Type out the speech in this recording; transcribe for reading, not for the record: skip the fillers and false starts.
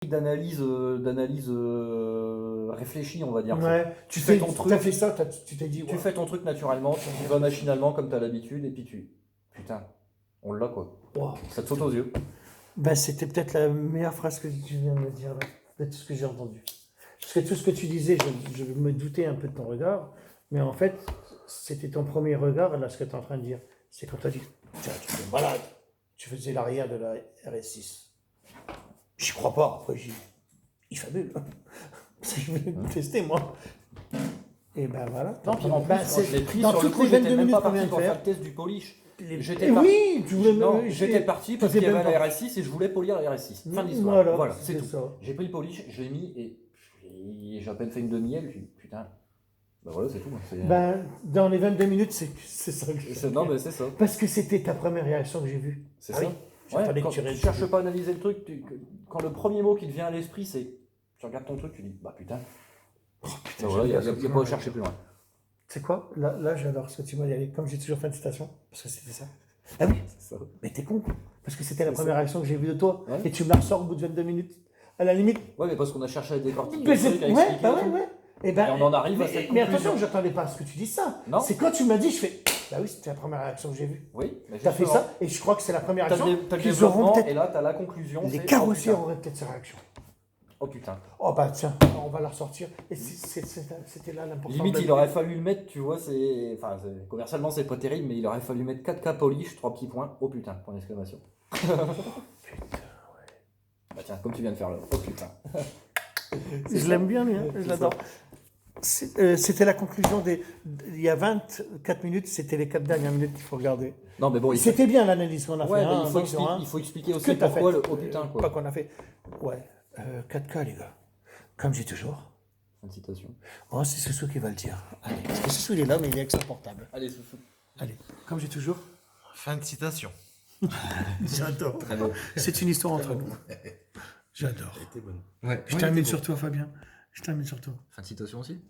d'analyse réfléchie, on va dire. Ouais, Tu fais ton truc. T'as fait ça, tu t'es dit. Tu Ouais. fais ton truc naturellement, tu vas machinalement comme tu as l'habitude, et puis putain, on l'a quoi. Wow. Ça te saute aux yeux. Ben, c'était peut-être la meilleure phrase que tu viens de me dire, là, de tout ce que j'ai entendu. Parce que tout ce que tu disais, je me doutais un peu de ton regard, mais en fait, c'était ton premier regard, là, ce que tu es en train de dire. C'est quand tu as dit, tiens, tu es malade, tu faisais l'arrière de la RS6. J'y crois pas, après, il fabule. Je vais le tester, moi. Et ben voilà. Tant pis, en plus, Ben, quand je l'ai pris dans sur le toutes coup, les j'étais 22 même minutes pas qu'on vient parti de pour faire faire. le test du polish. Et oui, tu voulais Non, me. j'étais parti parce qu'il y avait la RS6 et je voulais polir la RS6. Fin de l'histoire. Voilà, c'est tout. Ça. J'ai pris le polish, je l'ai mis et j'ai à peine fait une demi-aile. Je me suis dit, putain, ben voilà, c'est tout. Ben, dans les 22 minutes, c'est ça que je Non, mais c'est ça. Parce que c'était ta première réaction que j'ai vue. C'est Ah ça. oui. Ouais, quand tu cherches pas à analyser le truc, quand le premier mot qui te vient à l'esprit, c'est tu regardes ton truc, tu dis bah putain. Putain, Voilà, il n'y a pas à chercher plus loin. Tu sais quoi? Là j'adore ce que tu m'as dit. Comme j'ai toujours fait de citation, parce que c'était ça. Ah oui, C'est ça. mais t'es con. Parce que c'était la première réaction que j'ai vue de toi. Ouais. Et tu me la ressors au bout de 22 minutes. À la limite. Ouais, mais parce qu'on a cherché à décortiquer Mais le truc, à ouais, expliquer. bah ouais. Et, ben, Et on en arrive à cette mais conclusion. attention, j'attendais pas à ce que tu dises ça. Non. C'est quand tu m'as dit, je fais. Bah oui, c'était la première réaction que j'ai vue. Oui, mais T'as fait justement, ça, et je crois que c'est la première T'as réaction. le qu'ils auront développement, peut-être. et là t'as la conclusion. Les c'est, carrossiers oh, putain. auraient peut-être ces réactions. Oh putain. Oh bah tiens, on va la ressortir. Et c'était là l'important. Limite, il aurait fallu le mettre, tu vois, commercialement c'est pas terrible, mais il aurait fallu mettre 4K polish, 3 petits points. Oh putain, point d'exclamation. Putain, ouais. Bah tiens, comme tu viens de faire là. Oh putain. Je l'aime bien, lui, hein, je l'adore. C'était la conclusion il y a 24 minutes, c'était les 4 dernières minutes qu'il faut regarder. Non, mais bon, C'était bien l'analyse qu'on a ouais, fait. mais Hein, il faut expliquer que aussi t'as pourquoi fait. le oh putain quoi. Pas qu'on a fait. Ouais, 4K, les gars. Comme j'ai toujours. Une citation. Oh, c'est Soussou qui va le dire. Allez, parce que Soussou, il est là, mais il est avec son portable. Allez, Soussou. Allez, comme j'ai toujours. Fin de citation. J'adore. C'est une histoire entre nous. J'adore. Elle était bonne. Ouais. Je termine sur toi, Fabien. Je termine sur toi. Fin de citation aussi.